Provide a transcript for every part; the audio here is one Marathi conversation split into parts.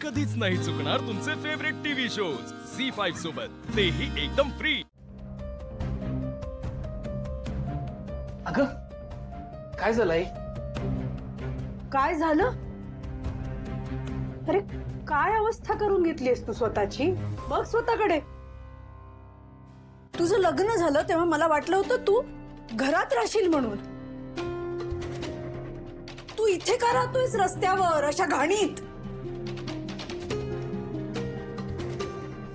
कधीच नाही चुकणार तुमचे फेवरेट टीव्ही शोज झी5 सोबत, तेही एकदम फ्री। अगं काय झालंय? काय झालं? अरे काय अवस्था करून घेतलीस तू स्वतःची? बघ स्वतःकडे। तुझं लग्न झालं तेव्हा मला वाटलं होतं तू घरात राहशील म्हणून। तू इथे का राहतोयस रस्त्यावर अशा घाणीत?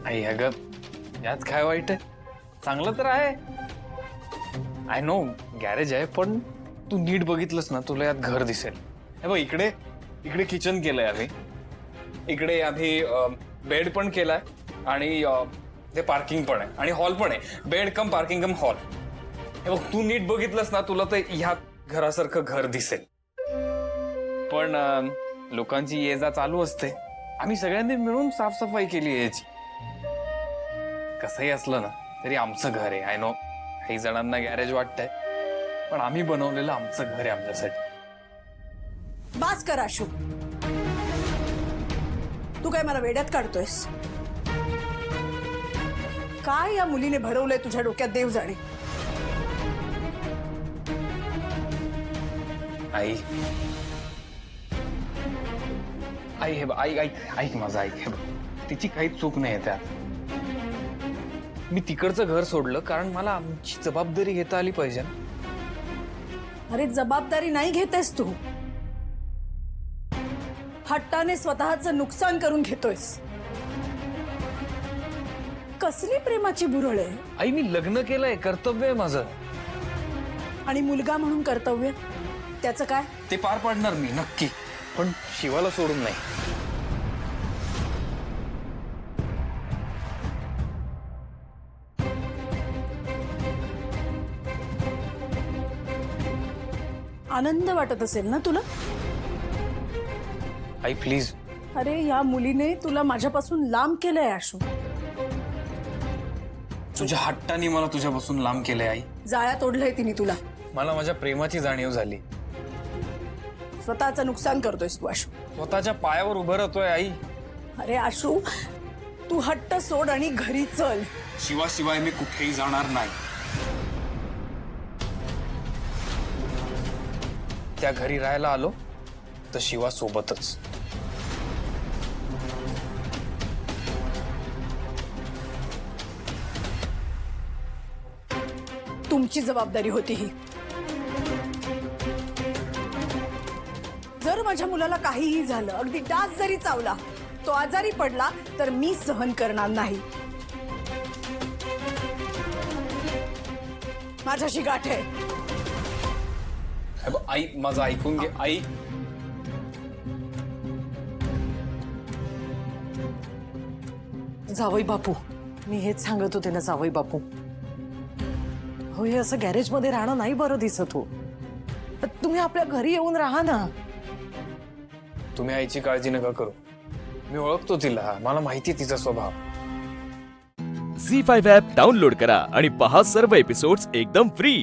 आई अगं यात काय वाईट आहे? चांगलं तर आहे। आय नो गॅरेज आहे, पण तू नीट बघितलंस ना तुला यात घर दिसेल। हे बघ इकडे इकडे किचन केलंय आम्ही, इकडे आम्ही बेड पण केलाय आणि ते पार्किंग पण आहे आणि हॉल पण आहे। बेड कम पार्किंग कम हॉल। हे बघ तू नीट बघितलंस ना तुला तर ह्या घरासारखं घर दिसेल, पण लोकांची ये जा चालू असते। आम्ही सगळ्यांनी मिळून साफसफाई केली आहे याची। कसंही असलं ना तरी आमचं घर आहे। आय नो काही जणांना गॅरेज वाटतंय, पण आम्ही बनवलेलं आमचं घर आहे आमच्यासाठी। बास कर आशू, तू काय मला वेड्यात काढतोयस? काय या मुलीने भरवलंय तुझ्या डोक्यात देव जाणे। आई आई हे आई ऐक ऐक माझं ऐक। हे तिची काहीच चूक नाही त्यात। मी तिकडचं घर सोडलं कारण मला आमची जबाबदारी घेता आली पाहिजे। अरे जबाबदारी नाही घेतेस तू, हट्टाने स्वतःचं नुकसान करून घेतोयस। कसली प्रेमाची बुरळ आहे? आई मी लग्न केलंय, कर्तव्य आहे माझं। आणि मुलगा म्हणून कर्तव्य त्याचं काय? ते पार पाडणार मी नक्की, पण शिवाला सोडून नाही। आनंद वाटत असेल ना तुला? आई प्लीज। अरे या मुलीने तुला माझ्यापासून लांब केलंय आशू। तुझ्या हट्टाने मला तुझ्यापासून लांब केलंय आई। जाळ्यात ओढलंय तिने तुला। मला माझ्या प्रेमाची जाणीव झाली। स्वतःचं नुकसान करतोयस तू आशू। स्वतःच्या पायावर उभं राहतोय आई। अरे आशू तू हट्ट सोड आणि घरी चल। शिवाशिवाय मी कुठेही जाणार नाही। त्या घरी राहायला आलो तर शिवा सोबतच। तुमची जबाबदारी होती ही। जर माझ्या मुलाला काहीही झालं, अगदी डास जरी चावला, तो आजारी पडला तर मी सहन करणार नाही। माझ्याशी गाठ आहे। आई माझं ऐकून घे आई। जावई बापू, मी हेच सांगत होते ना जावई बापू। हो हे असं गॅरेज मध्ये राहणं नाही बरं दिसत हो। तुम्ही आपल्या घरी येऊन राहा ना। तुम्ही आईची काळजी नका करू, मी ओळखतो तिला, मला माहिती आहे तिचा स्वभाव। झी5 ॲप डाउनलोड करा आणि पहा सर्व एपिसोड्स एकदम फ्री।